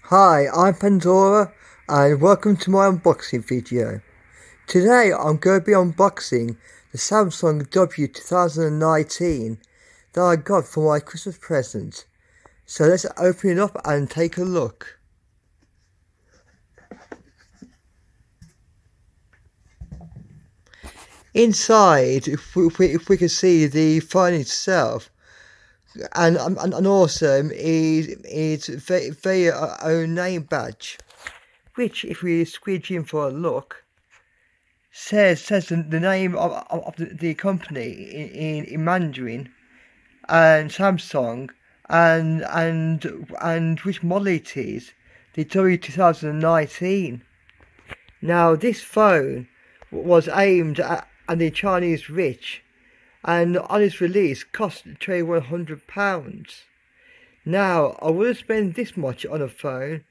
Hi, I'm Pandora and welcome to my unboxing video. Today I'm going to be unboxing the Samsung W2019 that I got for my Christmas present. So let's open it up and take a look. Inside, if we can see the phone itself, and also is very own name badge, which if we squeeze in for a look, says the name of the company in Mandarin and Samsung and which model it is, the W2019. Now this phone was aimed at the Chinese rich and on its release cost £2,100. Now I wouldn't spend this much on a phone,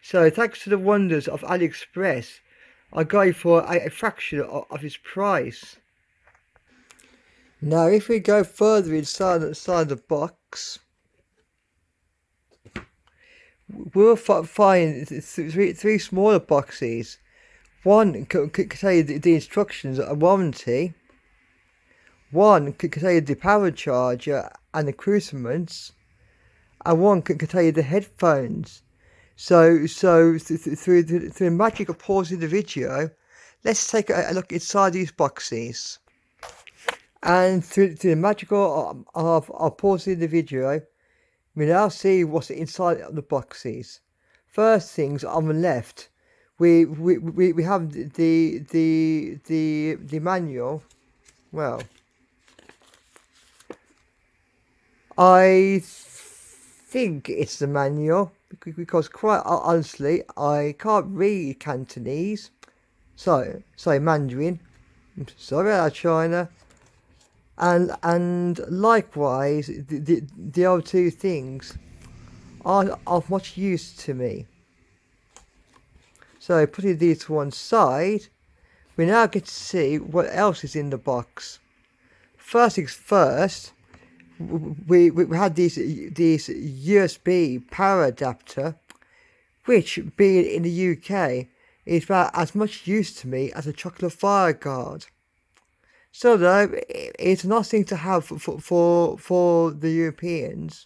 so thanks to the wonders of AliExpress I got it for a fraction of its price. Now if we go further inside the box, we'll find three smaller boxes. One contains the instructions and warranty. One contains the power charger and the crucifix. And one contains the headphones. So through the magic of pausing the video, let's take a look inside these boxes. And through the magic of pausing the video, we now see what's inside of the boxes. First things on the left, we have the manual. Well, I think it's the manual because quite honestly I can't read Cantonese. Sorry Mandarin. I'm sorry about China. And likewise the other two things are of much use to me. So putting these to one side, we now get to see what else is in the box. First things first, we had this USB power adapter, which being in the UK is about as much use to me as a chocolate fire guard. So though it's a nice thing to have for the Europeans.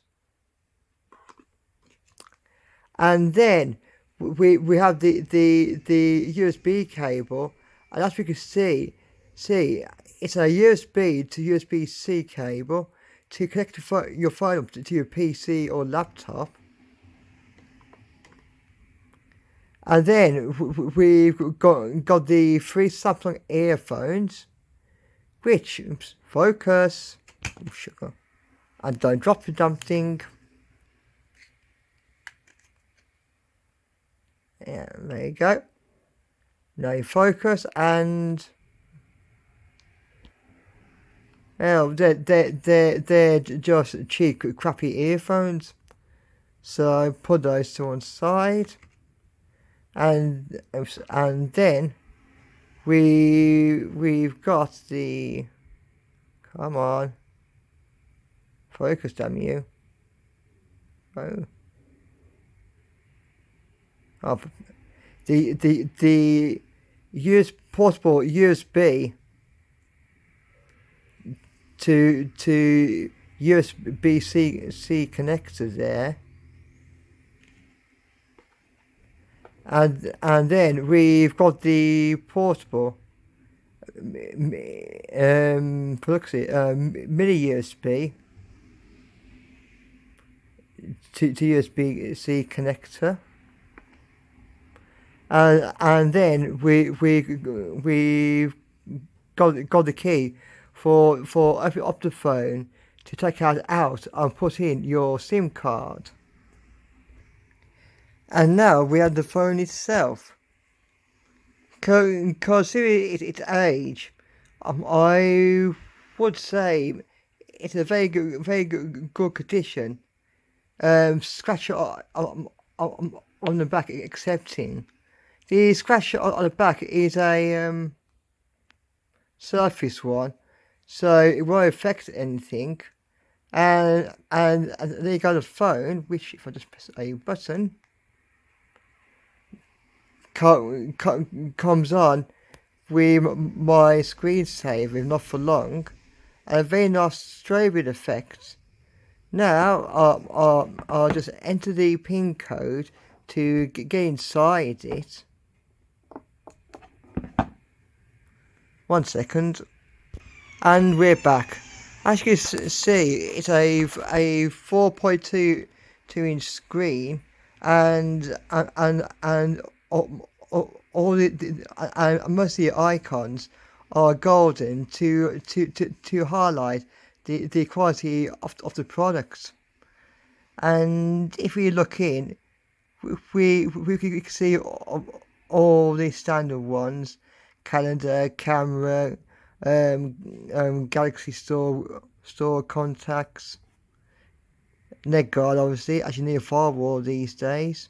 And then we have the USB cable, and as we can see it's a USB to USB-C cable to connect your phone up to your PC or laptop. And then we've got the three Samsung earphones, which, focus, sugar, and don't drop the damn thing. Yeah, there you go. Now you focus, and well, they're just cheap, crappy earphones. So put those to one side, and then we've got the, come on, focus, damn you. Oh, the portable USB to USB-C connector there, and then we've got the portable mini USB to USB-C connector. And then we've got the key for opening up the phone to take it out and put in your SIM card. And now we have the phone itself. Considering its age, I would say it's a very good condition. Scratch on the back accepting. The scratch on the back is a surface one, so it won't affect anything. And then you got a phone, which if I just press a button, comes on with my screensaver, not for long, and a very nice strobing effect. Now I'll just enter the PIN code to get inside it. 1 second. And we're back. As you can see, it's a 4.2 inch screen, and all and most of the icons are golden to highlight the quality of the products. And if we look in, we can see all the standard ones: calendar, camera, Galaxy Store contacts, NetGuard, obviously, as you need a firewall these days.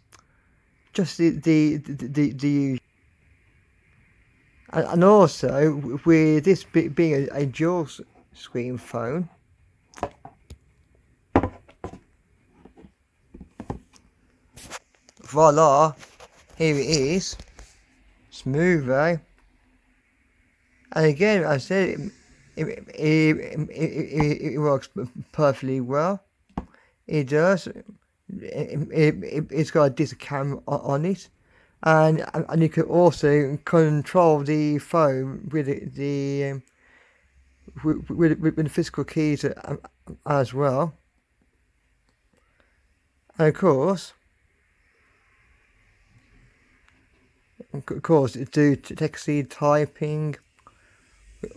Just the usual. And also, with this being a dual screen phone, voila, here it is. Smooth, eh? And again, I said it works perfectly well. It does. It's got a decent camera on it, and you can also control the phone with with the physical keys as well. And of course, do text typing,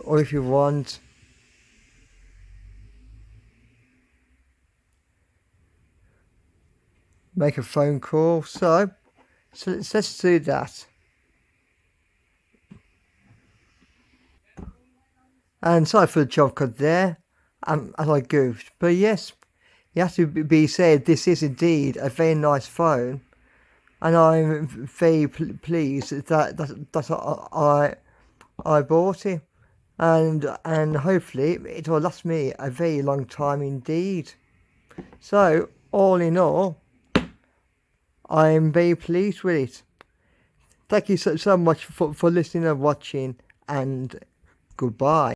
or if you want, make a phone call. So let's do that. And sorry for the job cut there, as I goofed. But yes, it has to be said, this is indeed a very nice phone, and I'm very pleased that I bought it, and hopefully it will last me a very long time indeed. So all in all, I'm very pleased with it. Thank you so much for listening and watching, and goodbye.